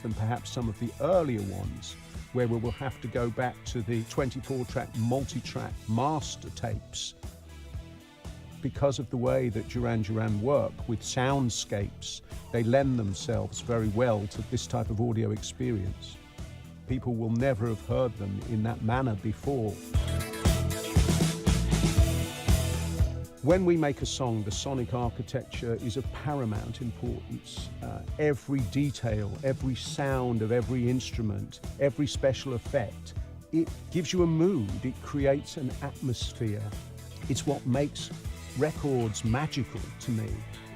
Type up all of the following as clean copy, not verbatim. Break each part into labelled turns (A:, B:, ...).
A: than perhaps some of the earlier ones, where we will have to go back to the 24-track, multi-track master tapes. Because of the way that Duran Duran work with soundscapes, they lend themselves very well to this type of audio experience. People will never have heard them in that manner before. When we make a song, the sonic architecture is of paramount importance. Every detail, every sound of every instrument, every special effect, it gives you a mood, it creates an atmosphere. It's what makes records magical to me.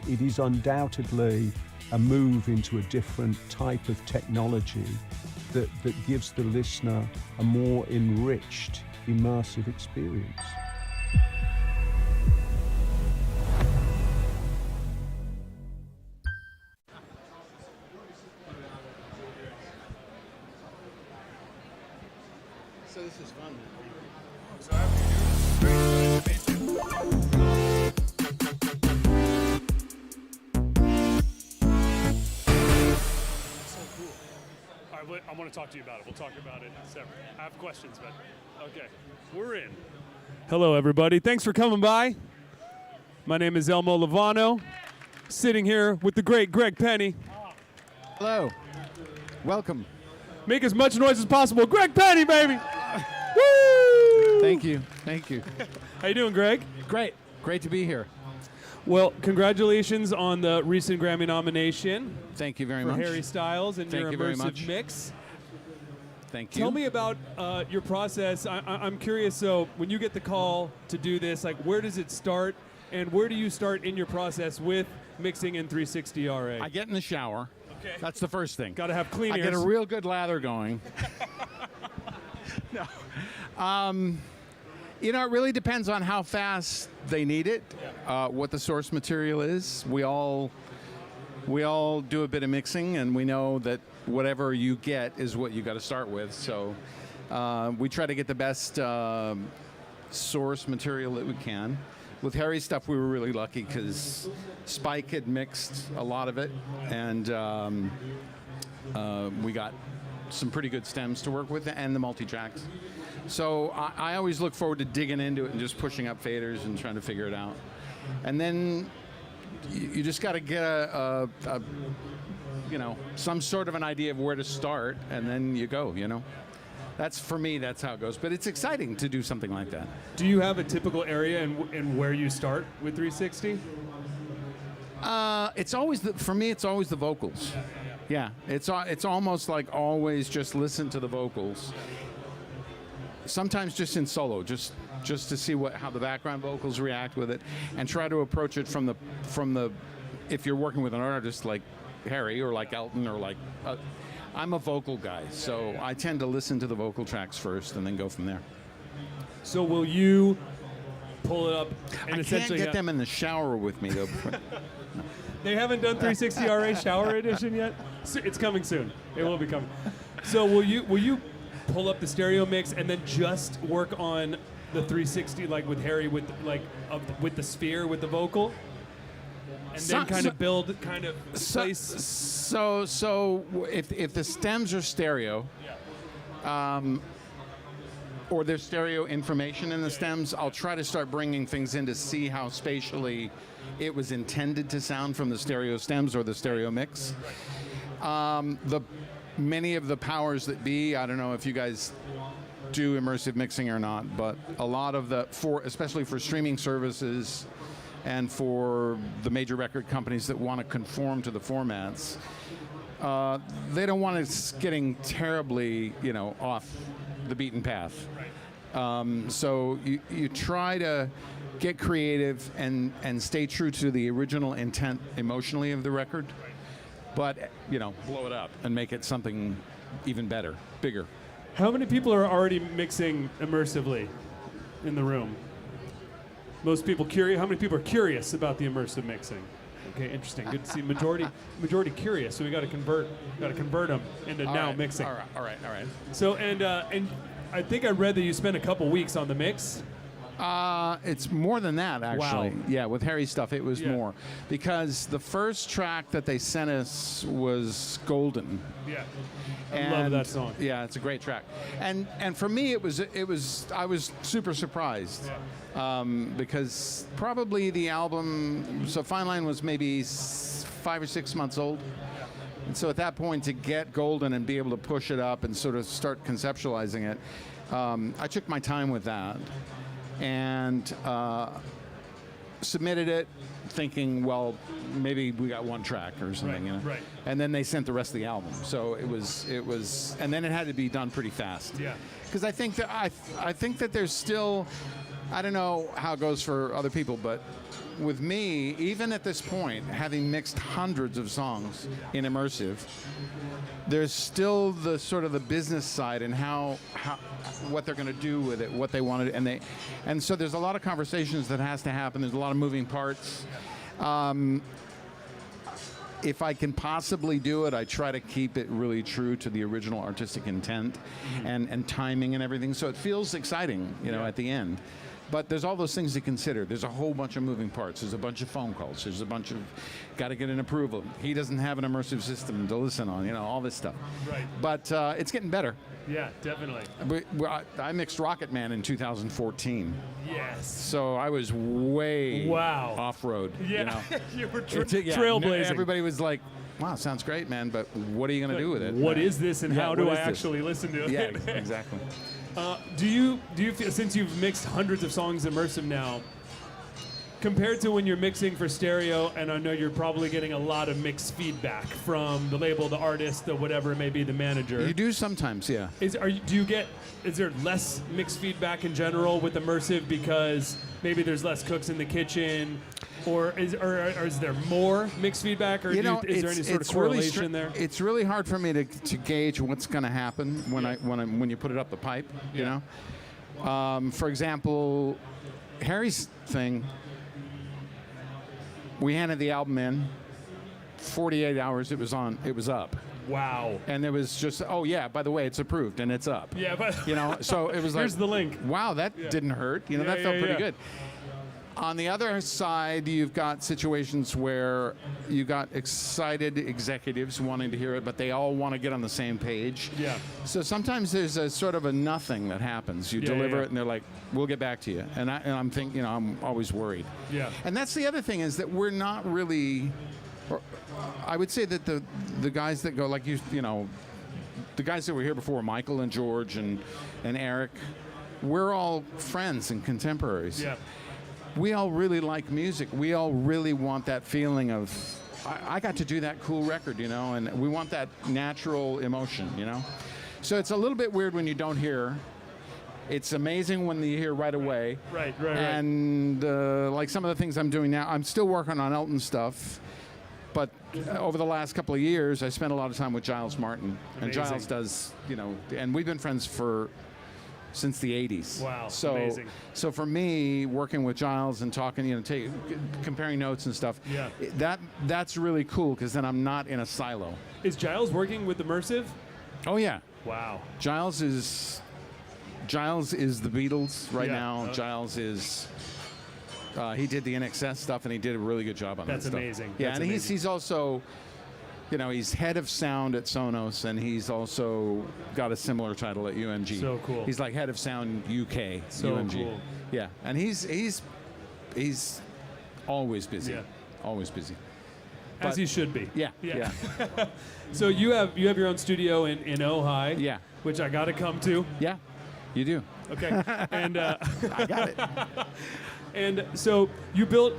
A: It is undoubtedly a move into a different type of technology that gives the listener a more enriched, immersive experience.
B: So this is fun.
C: I want to talk to you about it. We'll talk about it separate. I have questions, but okay. We're in. Hello, everybody. Thanks for coming by. My name is Elmo Lovano, sitting here with the great Greg Penny.
B: Hello. Welcome.
C: Make as much noise as possible. Greg Penny, baby! Woo!
B: Thank you. Thank you.
C: How you doing, Greg?
B: Great. Great to be here.
C: Well, congratulations on the recent Grammy nomination.
B: Thank you very
C: for
B: much.
C: Harry Styles and
B: Thank
C: your
B: you very
C: immersive
B: much.
C: mix.
B: Thank you.
C: Tell me about your process. I'm curious, so when you get the call to do this, like where does it start and where do you start in your process with mixing in 360 RA?
B: I get in the shower.
C: Okay.
B: That's the first thing.
C: Got to have clean
B: I
C: ears.
B: get a real good lather going. No. You know, it really depends on how fast they need it, what the source material is. We all do a bit of mixing, and we know that whatever you get is what you got to start with. So we try to get the best source material that we can. With Harry's stuff, we were really lucky because Spike had mixed a lot of it, and we got some pretty good stems to work with, and the multi-tracks. So I always look forward to digging into it and just pushing up faders and trying to figure it out. And then you just got to get you know, some sort of an idea of where to start, and then you go, you know. That's, for me, that's how it goes. But it's exciting to do something like that.
C: Do you have a typical area in where you start with 360?
B: It's always, for me, it's always the vocals. Yeah, it's almost like always just listen to the vocals. Sometimes just in solo, just to see how the background vocals react with it, and try to approach it from the if you're working with an artist like Harry or like Elton or like I'm a vocal guy, so I tend to listen to the vocal tracks first and then go from there.
C: So will you pull it up and
B: I
C: essentially
B: can't get them in the shower with me though.
C: They haven't done 360 RA Shower Edition yet? It's coming soon. It will be coming. So will you pull up the stereo mix and then just work on the 360 like with Harry with the sphere with the vocal? And then kind of build place.
B: So if the stems are stereo, or there's stereo information in the stems, I'll try to start bringing things in to see how spatially it was intended to sound from the stereo stems or the stereo mix. Many of the powers that be, I don't know if you guys do immersive mixing or not, but a lot of especially for streaming services and for the major record companies that want to conform to the formats, they don't want it getting terribly, you know, off the beaten path. So you try to get creative and stay true to the original intent emotionally of the record, but, you know, blow it up and make it something even better, bigger.
C: How many people are already mixing immersively in the room? Most people curious. How many people are curious about the immersive mixing? Okay, interesting. Good to see majority curious. So we got to convert them into now mixing.
B: All right.
C: So and I think I read that you spent a couple weeks on the mix.
B: It's more than that, actually.
C: Wow.
B: Yeah, with Harry's stuff, it was more. Because the first track that they sent us was Golden.
C: Yeah. I love that song.
B: Yeah, it's a great track. And for me, it was I was super surprised. Because probably the album, so Fine Line was maybe 5 or 6 months old. And so at that point, to get Golden and be able to push it up and sort of start conceptualizing it, I took my time with that. And submitted it thinking, well, maybe we got one track or something, you know.
C: Right.
B: And then they sent the rest of the album. So it was, and then it had to be done pretty fast.
C: Yeah.
B: Because I think that I think that there's still, I don't know how it goes for other people, but with me, even at this point, having mixed hundreds of songs in immersive, there's still the sort of the business side and how what they're going to do with it, what they want to, and so there's a lot of conversations that has to happen. There's a lot of moving parts. If I can possibly do it, I try to keep it really true to the original artistic intent and timing and everything. So it feels exciting, you know, at the end. But there's all those things to consider. There's a whole bunch of moving parts. There's a bunch of phone calls. There's a bunch of, got to get an approval. He doesn't have an immersive system to listen on, you know, all this stuff.
C: Right.
B: But it's getting better.
C: Yeah, definitely.
B: I mixed Rocket Man in 2014.
C: Yes.
B: So I was way off-road.
C: Yeah,
B: you know?
C: you were trailblazing.
B: Everybody was like, wow, sounds great, man, but what are you going to do with it?
C: What is this and how do I
B: this?
C: actually listen to it?
B: Yeah, exactly.
C: Do you feel, since you've mixed hundreds of songs immersive now, compared to when you're mixing for stereo, and I know you're probably getting a lot of mixed feedback from the label, the artist, the whatever it may be, the manager.
B: You do sometimes, yeah.
C: Is there less mixed feedback in general with immersive because maybe there's less cooks in the kitchen, or is there more mixed feedback, or is there any sort of correlation there?
B: It's really hard for me to gauge what's going to happen when you put it up the pipe. You know, for example, Harry's thing. We handed the album in. 48 hours, it was up.
C: Wow.
B: And it was just, oh yeah, by the way, it's approved and it's up.
C: Yeah, but
B: you know, so it was like,
C: here's the link.
B: Wow, that didn't hurt. You know, that felt pretty good. On the other side, you've got situations where you got excited executives wanting to hear it, but they all want to get on the same page.
C: Yeah.
B: So sometimes there's a sort of a nothing that happens. You deliver it, and they're like, "We'll get back to you." And I'm thinking, you know, I'm always worried.
C: Yeah.
B: And that's the other thing is that we're not really. I would say that the guys that go like you know, the guys that were here before, Michael and George and Eric, we're all friends and contemporaries.
C: Yeah.
B: We all really like music. We all really want that feeling of, I got to do that cool record, you know, and we want that natural emotion, you know. So it's a little bit weird when you don't hear. It's amazing when you hear right away.
C: Right.
B: And like some of the things I'm doing now, I'm still working on Elton stuff. But over the last couple of years, I spent a lot of time with Giles Martin.
C: Amazing.
B: And Giles does, you know, and we've been friends since the 80s.
C: Wow,
B: so,
C: amazing.
B: So for me, working with Giles and talking, you know, comparing notes and stuff, that's really cool because then I'm not in a silo.
C: Is Giles working with immersive?
B: Oh yeah.
C: Wow.
B: Giles is the Beatles right now. Giles is. He did the NXS stuff, and he did a really good job on that stuff.
C: That's amazing.
B: Yeah,
C: That's
B: and
C: amazing.
B: he's also, you know, he's head of sound at Sonos, and he's also got a similar title at UMG.
C: So cool.
B: He's like head of sound UK.
C: So
B: UMG.
C: cool.
B: Yeah, and he's always busy.
C: Yeah.
B: Always busy.
C: As he should be.
B: Yeah.
C: So you have your own studio in Ojai.
B: Yeah.
C: Which I got to come to.
B: Yeah, you do.
C: Okay. And
B: I got it.
C: And so you built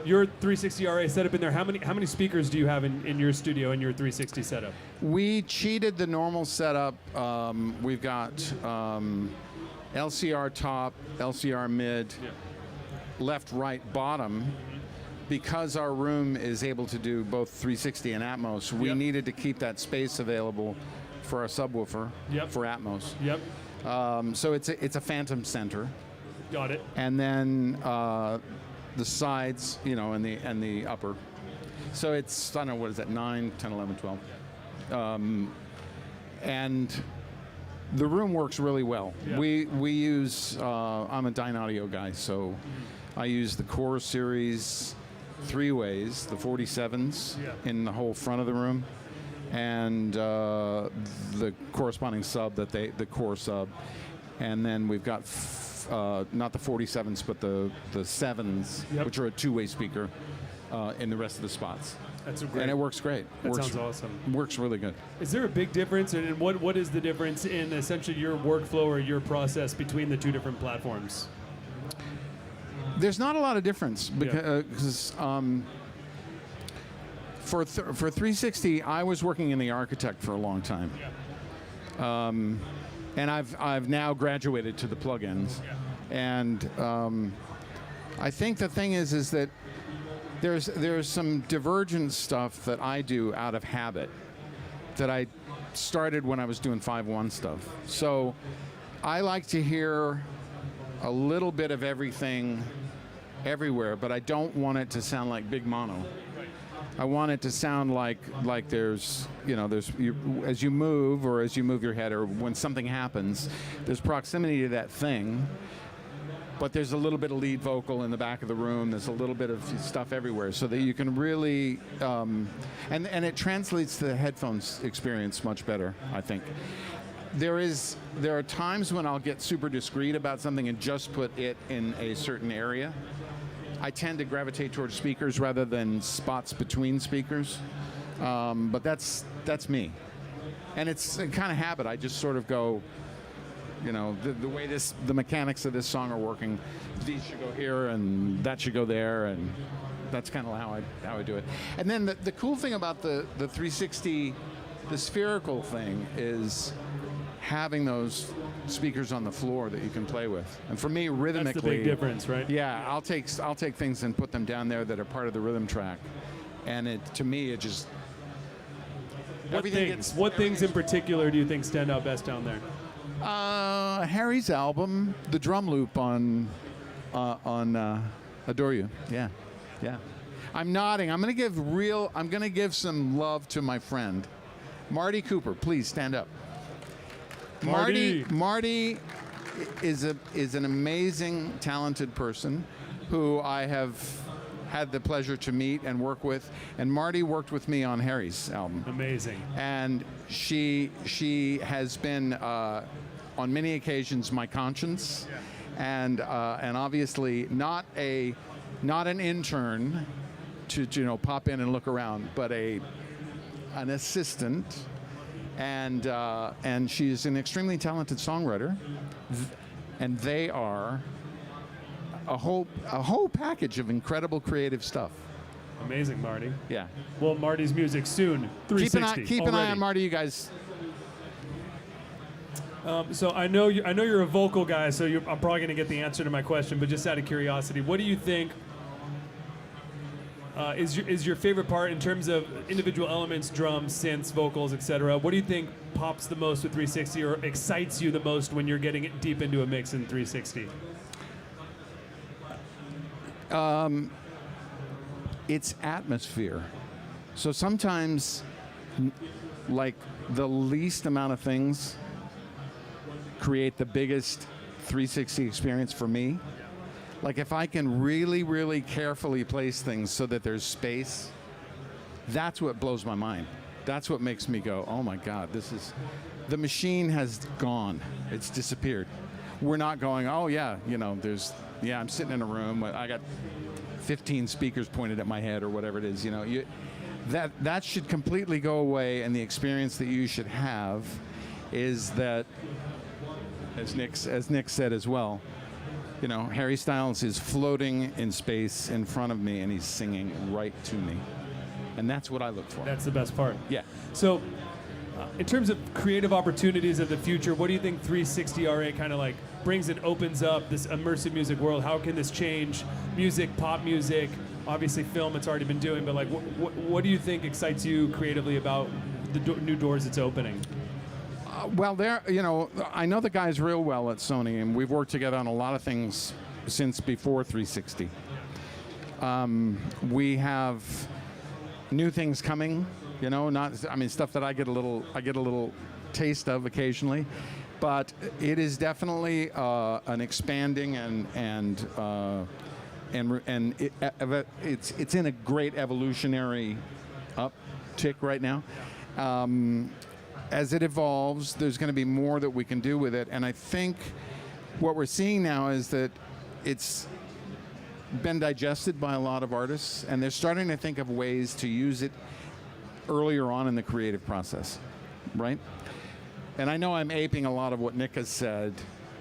C: your 360 RA setup in there. How many speakers do you have in your studio in your 360 setup?
B: We cheated the normal setup. We've got LCR top, LCR mid, left, right, bottom. Because our room is able to do both 360 and Atmos, we needed to keep that space available for our subwoofer for Atmos.
C: Yep.
B: So it's a phantom center.
C: Got it.
B: And then the sides, you know, and the upper. So it's, I don't know, what is that, 9, 10, 11, 12. And the room works really well.
C: Yeah.
B: We use, I'm a Dyne Audio guy, so I use the Core Series 3-ways, the 47s in the whole front of the room, and the corresponding sub the Core sub, and then we've got not the 47s but the 7s, which are a 2-way speaker in the rest of the spots.
C: That's great.
B: And it works great.
C: That sounds awesome.
B: Works really good.
C: Is there a big difference, and what is the difference in essentially your workflow or your process between the two different platforms?
B: There's not a lot of difference because for 360, I was working in the Architect for a long time, and I've now graduated to the plugins, and I think the thing is that there's some divergent stuff that I do out of habit that I started when I was doing 5.1 stuff. So I like to hear a little bit of everything everywhere, but I don't want it to sound like big mono. I want it to sound like there's as you move or as you move your head or when something happens, there's proximity to that thing, but there's a little bit of lead vocal in the back of the room. There's a little bit of stuff everywhere, so that you can really, and it translates to the headphones experience much better, I think. There are times when I'll get super discreet about something and just put it in a certain area. I tend to gravitate towards speakers rather than spots between speakers, but that's me, and it's a kind of habit. I just sort of go, the way the mechanics of this song are working, these should go here and that should go there, and that's kind of how I do it. And then the cool thing about the 360, the spherical thing, is having those speakers on the floor that you can play with. And for me, rhythmically,
C: that's the big difference, right?
B: Yeah, I'll take things and put them down there that are part of the rhythm track, and to me it just
C: What things in particular do you think stand out best down there?
B: Harry's album, the drum loop on Adore You. Yeah. I'm nodding. I'm gonna give some love to my friend Marty Cooper. Please stand up. Marty is an amazing, talented person who I have had the pleasure to meet and work with. And Marty worked with me on Harry's album.
C: Amazing.
B: And she has been on many occasions my conscience, and obviously not an intern to pop in and look around, but an assistant. And she's an extremely talented songwriter, and they are a whole package of incredible creative stuff.
C: Amazing, Marty.
B: Yeah.
C: Well, Marty's music soon. 360.
B: Keep an eye on Marty, you guys.
C: So I know you're a vocal guy, so I'm probably going to get the answer to my question. But just out of curiosity, what do you think is your favorite part in terms of individual elements, drums, synths, vocals, etc.? What do you think pops the most with 360 or excites you the most when you're getting deep into a mix in 360?
B: It's atmosphere. So sometimes, like, the least amount of things create the biggest 360 experience for me. Like, if I can really, really carefully place things so that there's space, that's what blows my mind. That's what makes me go, oh my God, the machine has gone. It's disappeared. We're not going, oh yeah, I'm sitting in a room, I got 15 speakers pointed at my head or whatever it is, that should completely go away, and the experience that you should have is that, as Nick said as well, Harry Styles is floating in space in front of me, and he's singing right to me. And that's what I look for.
C: That's the best part.
B: Yeah.
C: So, in terms of creative opportunities of the future, what do you think 360 RA kind of like brings and opens up this immersive music world? How can this change music, pop music, obviously film it's already been doing, but like what do you think excites you creatively about the new doors it's opening?
B: Well, I know the guys real well at Sony, and we've worked together on a lot of things since before 360. We have new things coming, stuff that I get a little taste of occasionally. But it is definitely an expanding and it's in a great evolutionary uptick right now. As it evolves, there's going to be more that we can do with it, and I think what we're seeing now is that it's been digested by a lot of artists, and they're starting to think of ways to use it earlier on in the creative process, right? And I know I'm aping a lot of what Nick has said.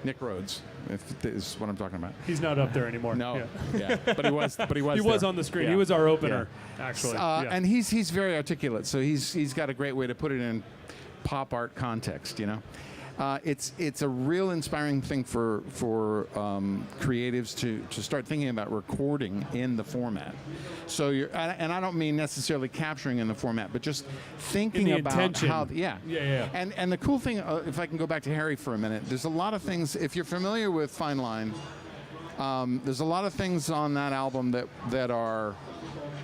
B: Nick Rhodes, if this is what I'm talking about.
C: He's not up there anymore.
B: No, yeah, but he was. But he was.
C: He was on the screen. Yeah. He was our opener, actually.
B: And he's very articulate, so he's got a great way to put it in pop art context. You know, it's a real inspiring thing for creatives to start thinking about recording in the format. So and I don't mean necessarily capturing in the format, but just thinking about
C: intention.
B: how.
C: Yeah.
B: And the cool thing, if I can go back to Harry for a minute, there's a lot of things. If you're familiar with Fine Line, there's a lot of things on that album that are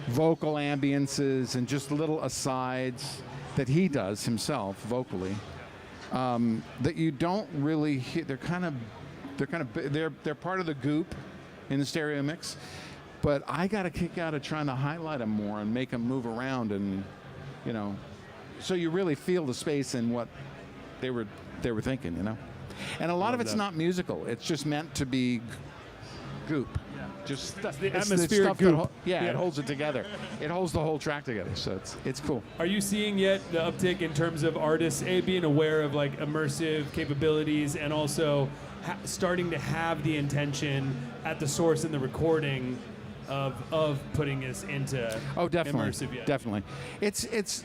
B: vocal ambiances and just little asides that he does himself vocally. That you don't really hear. They're part of the goop in the stereo mix, but I got a kick out of trying to highlight them more and make them move around, and so you really feel the space and what they were thinking, And a lot of it's not musical; it's just meant to be goop. Just
C: the atmospheric goop.
B: It holds it together. It holds the whole track together, so it's cool.
C: Are you seeing yet the uptick in terms of artists being aware of like immersive capabilities and also starting to have the intention at the source in the recording of putting us into immersive? Yeah.
B: Definitely. It's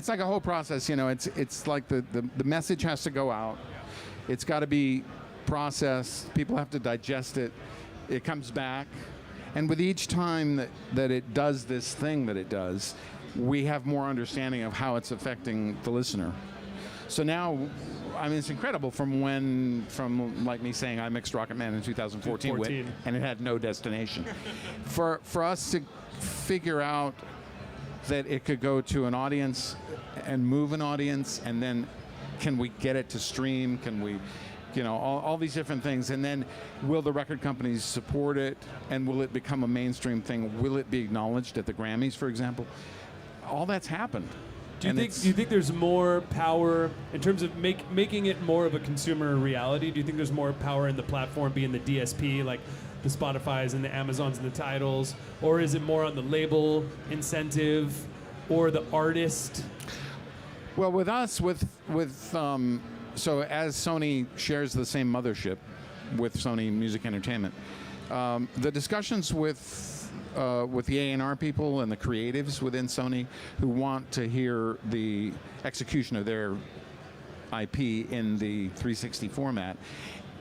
B: like a whole process. It's like the message has to go out. It's got to be processed. People have to digest it. It comes back, and with each time that it does this thing that it does, we have more understanding of how it's affecting the listener. So now, I mean, it's incredible from like me saying I mixed Rocket Man in 2014 and it had no destination. For us to figure out that it could go to an audience and move an audience, and then can we get it to stream? Can we... all these different things, and then will the record companies support it, and will it become a mainstream thing? Will it be acknowledged at the Grammys, for example? All that's happened.
C: Do you think there's more power in terms of making it more of a consumer reality? Do you think there's more power in the platform being the DSP, like the Spotifys and the Amazons and the Tidals, or is it more on the label incentive or the artist?
B: Well, with us, so as Sony shares the same mothership with Sony Music Entertainment, the discussions with the A&R people and the creatives within Sony who want to hear the execution of their IP in the 360 format,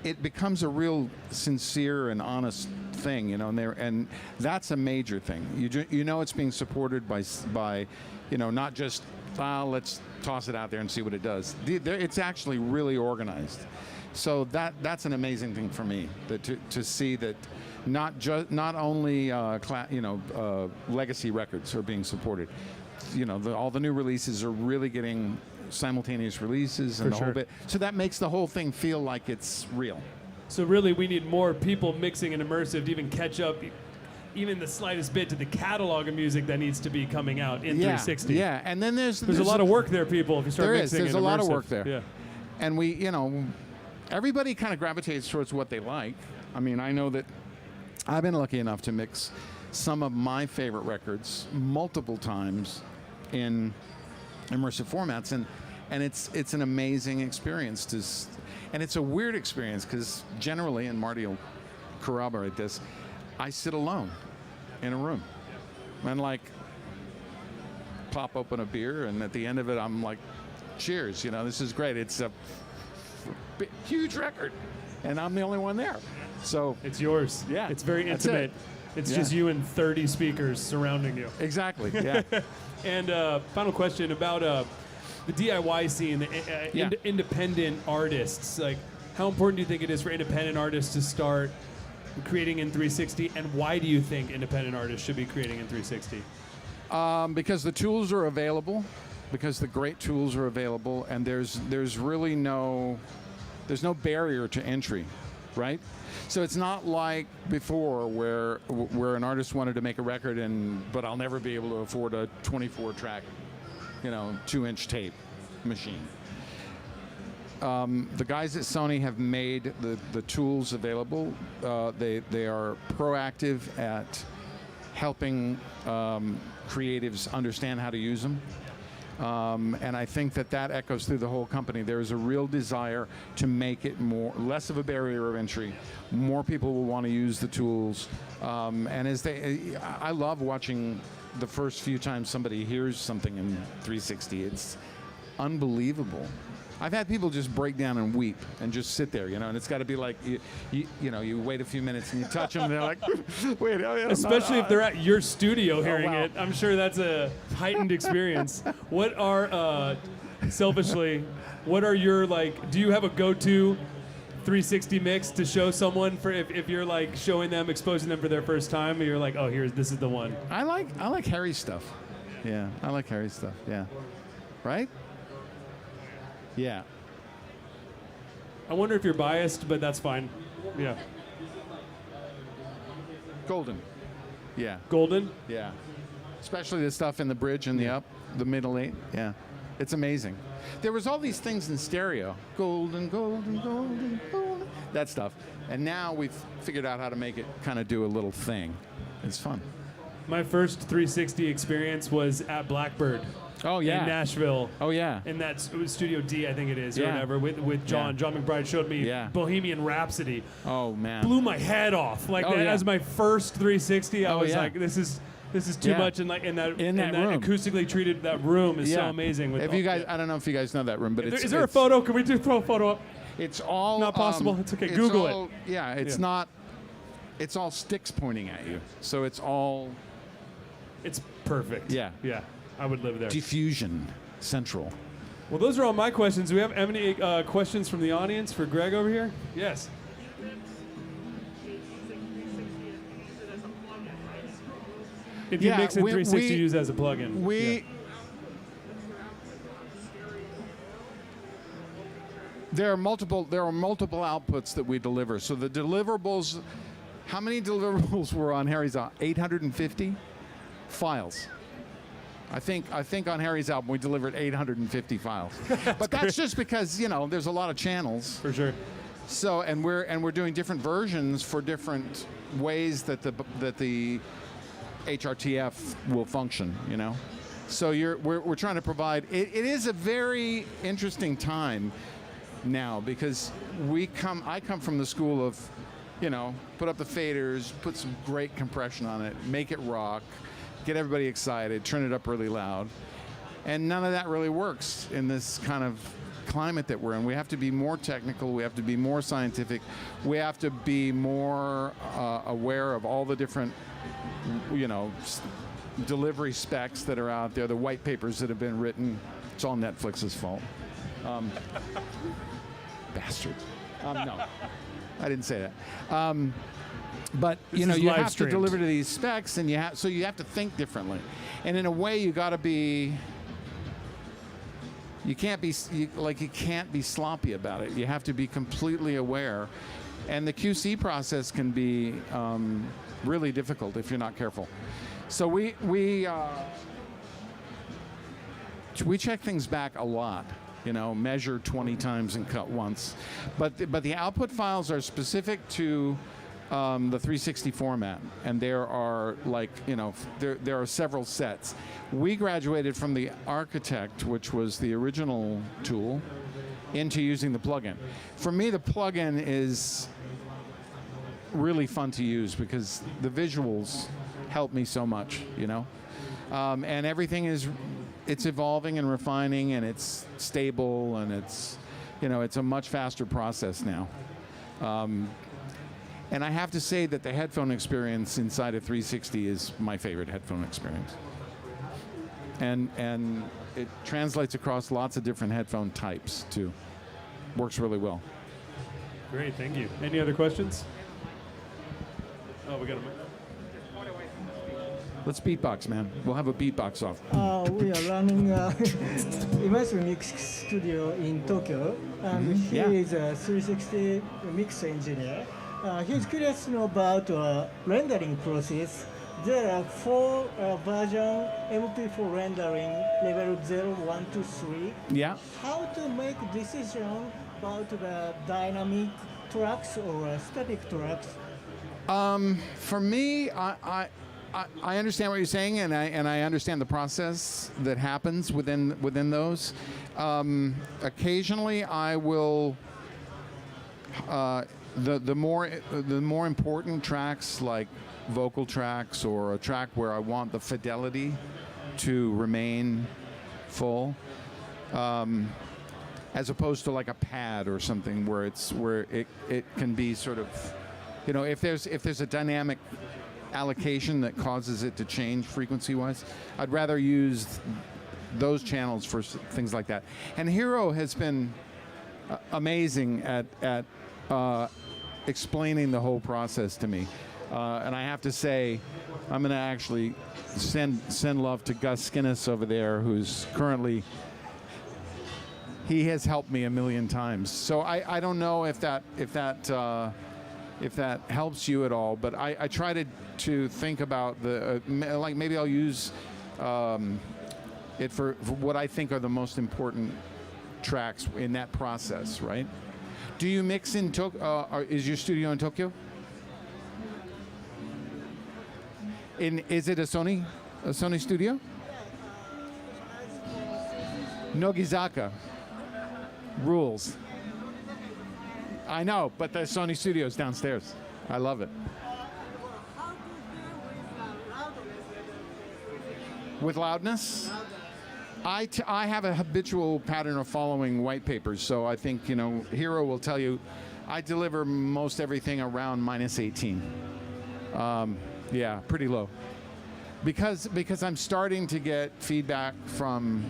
B: it becomes a real sincere and honest thing, and that's a major thing. It's being supported by not just let's toss it out there and see what it does. It's actually really organized. So that's an amazing thing for me, to see that not only legacy records are being supported. All the new releases are really getting simultaneous releases and the whole bit. So that makes the whole thing feel like it's real.
C: So really, we need more people mixing and immersive to even catch up even the slightest bit to the catalog of music that needs to be coming out in 360.
B: Yeah, and then there's
C: a lot of work there, people, if you start mixing
B: there's a lot of work there.
C: Yeah.
B: And everybody kind of gravitates towards what they like. I mean, I know that I've been lucky enough to mix some of my favorite records multiple times in immersive formats, and it's an amazing experience. And it's a weird experience because generally, and Marty will corroborate this, I sit alone in a room and pop open a beer, and at the end of it I'm like, cheers, this is great. It's a huge record and I'm the only one there. So
C: it's yours.
B: Yeah.
C: It's very intimate. It's just you and 30 speakers surrounding you.
B: Exactly. Yeah.
C: And final question about the DIY scene, the independent artists. Like, how important do you think it is for independent artists to start creating in 360, and why do you think independent artists should be creating in 360?
B: Because the tools are available, because the great tools are available, and there's really no There's no barrier to entry, right? So it's not like before where an artist wanted to make a record but I'll never be able to afford a 24-track, 2-inch tape machine. The guys at Sony have made the tools available. They are proactive at helping creatives understand how to use them. And I think that echoes through the whole company. There is a real desire to make it less of a barrier of entry. More people will want to use the tools. And I love watching the first few times somebody hears something in 360. It's unbelievable. I've had people just break down and weep and just sit there, and it's got to be like, you wait a few minutes and you touch them and they're like, wait.
C: Especially if they're at your studio hearing
B: wow.
C: it. I'm sure that's a heightened experience. What are, selfishly, what are your, do you have a go-to 360 mix to show someone for if you're showing them, exposing them for their first time, and you're like, oh, this is the one?
B: I like Harry's stuff. Yeah, I like Harry's stuff. Yeah. Right? Yeah.
C: I wonder if you're biased, but that's fine. Yeah.
B: Golden. Yeah.
C: Golden?
B: Yeah. Especially the stuff in the bridge and the middle eight. Yeah. It's amazing. There was all these things in stereo. Golden, golden, golden, golden. That stuff. And now we've figured out how to make it kind of do a little thing. It's fun.
C: My first 360 experience was at Blackbird.
B: Oh, yeah.
C: In Nashville.
B: Oh, yeah.
C: And it was Studio D, I think it is, or
B: Yeah.
C: whatever, with John.
B: Yeah.
C: John McBride showed me
B: Yeah.
C: Bohemian Rhapsody.
B: Oh, man.
C: Blew my head off.
B: Oh, yeah.
C: As my first 360, I was
B: yeah.
C: like, this is too
B: Yeah.
C: much. And that
B: room.
C: acoustically treated that room is so amazing. With
B: If you guys, I don't know if you guys know that room, but
C: is there a photo? Can we throw a photo up?
B: It's all
C: Not possible? It's okay. Google it.
B: Yeah, it's not. It's all sticks pointing at you, so it's all.
C: It's perfect.
B: Yeah.
C: Yeah. I would live there.
B: Diffusion central.
C: Well, those are all my questions. Do we have any questions from the audience for Greg over here? Yes. If you mix in 360, use as a plugin.
B: There are multiple outputs that we deliver. So the deliverables, how many deliverables were on Harry's album? 850 files. I think on Harry's album we delivered 850 files. But that's just because, there's a lot of channels.
C: For sure.
B: So and we're doing different versions for different ways that the HRTF will function, So we're trying to provide it is a very interesting time now because I come from the school of, put up the faders, put some great compression on it, make it rock, get everybody excited, turn it up really loud. And none of that really works in this kind of climate that we're in. We have to be more technical, we have to be more scientific, we have to be more aware of all the different, delivery specs that are out there, the white papers that have been written. It's all Netflix's fault. Bastards. No, I didn't say that. But you have to deliver to these specs, and you have to think differently. And in a way, you got to be. You can't be sloppy about it. You have to be completely aware, and the QC process can be really difficult if you're not careful. So we check things back a lot. Measure 20 times and cut once, but the output files are specific to the 360 format, and there are there are several sets. We graduated from the Architect, which was the original tool, into using the plugin. For me, the plugin is really fun to use because the visuals help me so much, and everything it's evolving and refining, and it's stable, and it's a much faster process now. And I have to say that the headphone experience inside of 360 is my favorite headphone experience. And it translates across lots of different headphone types too. Works really well.
C: Great, thank you. Any other questions? Oh, we got a
B: Let's beatbox, man. We'll have a beatbox off.
D: We are running Immersive Mix Studio in Tokyo, and he is a 360 mix engineer. He's curious to know about rendering process. There are 4 version MP4 rendering level 0, 1, 2, 3.
B: Yeah.
D: How to make decision about the dynamic tracks or static tracks?
B: For me, I understand what you're saying, and I understand the process that happens within those. Occasionally, I will. The more important tracks, like vocal tracks or a track where I want the fidelity to remain full, as opposed to like a pad or something where it can be sort of, if there's a dynamic allocation that causes it to change frequency-wise, I'd rather use those channels for things like that. And Hiro has been amazing at explaining the whole process to me. And I have to say, I'm going to actually send love to Gus Skinnis over there, who's currently, he has helped me a million times. So I don't know if that helps you at all, but I try to think about the like maybe I'll use it for what I think are the most important tracks in that process, right? Do you mix in Tokyo? Is your studio in Tokyo? Is it a Sony studio? Nogizaka. Rules. I know, but the Sony studio's downstairs. I love it. With loudness? I have a habitual pattern of following white papers, so I think, Hiro will tell you, I deliver most everything around -18. Yeah, pretty low. Because I'm starting to get feedback from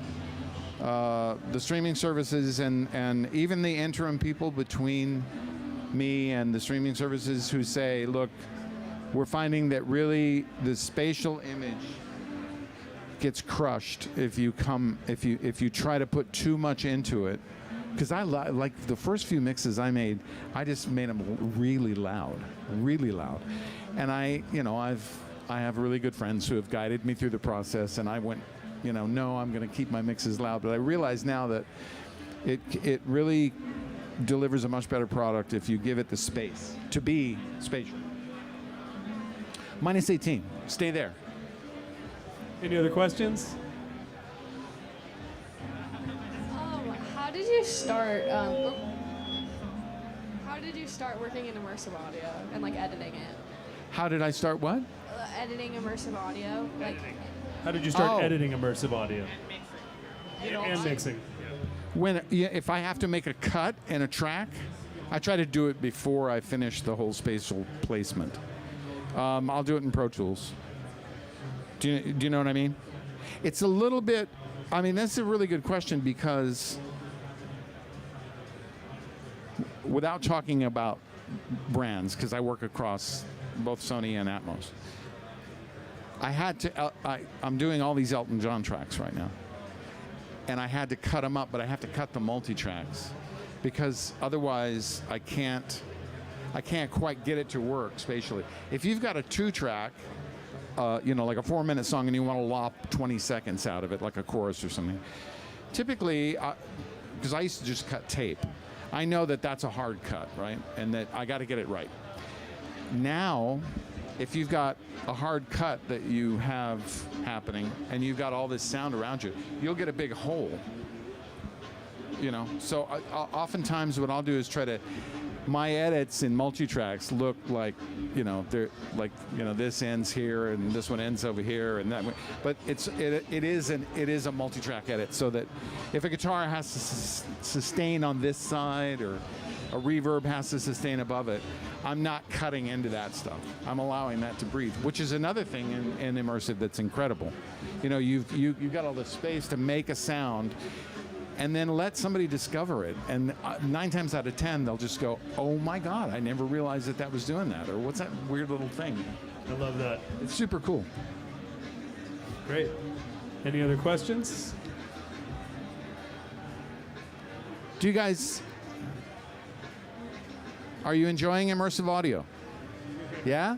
B: the streaming services and even the interim people between me and the streaming services who say, look, we're finding that really the spatial image gets crushed if you try to put too much into it. Because like the first few mixes I made, I just made them really loud, and I have really good friends who have guided me through the process, and I went, no, I'm going to keep my mixes loud. But I realize now that it really delivers a much better product if you give it the space to be spatial. -18. Stay there.
C: Any other questions?
E: How did you start? How did you start working in immersive audio and like editing it?
B: How did I start what?
E: Editing immersive audio, like.
C: How did you start editing immersive audio? And mixing.
B: If I have to make a cut in a track, I try to do it before I finish the whole spatial placement. I'll do it in Pro Tools. Do you know what I mean? It's a little bit. I mean, that's a really good question because without talking about brands, because I work across both Sony and Atmos, I had to. I'm doing all these Elton John tracks right now, and I had to cut them up, but I have to cut the multi-tracks because otherwise I can't quite get it to work spatially. If you've got a 2-track, like a 4-minute song, and you want to lop 20 seconds out of it, like a chorus or something, typically, because I used to just cut tape, I know that that's a hard cut, right? And that I got to get it right. Now, if you've got a hard cut that you have happening and you've got all this sound around you, you'll get a big hole. So oftentimes what I'll do is try to, my edits in multi-tracks look like, they're like, this ends here and this one ends over here and that way. But it is a multi-track edit, so that if a guitar has to sustain on this side or a reverb has to sustain above it, I'm not cutting into that stuff. I'm allowing that to breathe, which is another thing in immersive that's incredible. You've got all the space to make a sound and then let somebody discover it. And 9 times out of 10, they'll just go, oh my God, I never realized that was doing that. Or what's that weird little thing?
C: I love that.
B: It's super cool.
C: Great. Any other questions?
B: Do you guys, are you enjoying immersive audio? Yeah?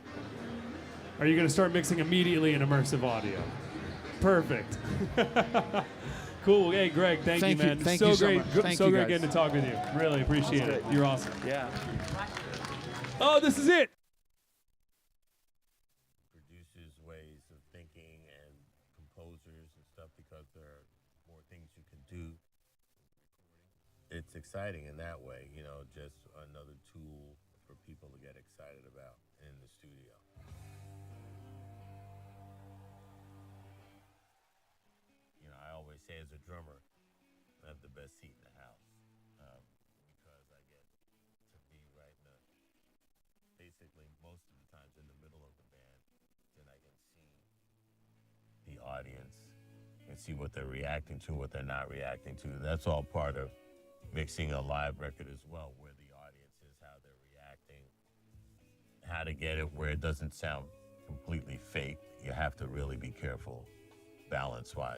C: Are you going to start mixing immediately in immersive audio? Perfect. Cool. Hey, Greg, thank you, man.
B: Thank
C: so
B: you so
C: great.
B: much. Thank
C: so
B: you,
C: great
B: guys.
C: getting to talk with you. Really appreciate it. You're awesome.
B: Yeah.
C: Oh, this is it.
F: Producers' ways of thinking and composers and stuff because there are more things you can do. It's exciting in that way, you know, just another tool for people to get excited about in the studio. You know, I always say as a drummer, I have the best seat in the house because I get to be right in the, basically most of the times in the middle of the band, then I can see the audience and see what they're reacting to, what they're not reacting to. That's all part of mixing a live record as well, where the audience is, how they're reacting, how to get it where it doesn't sound completely fake. You have to really be careful balance-wise.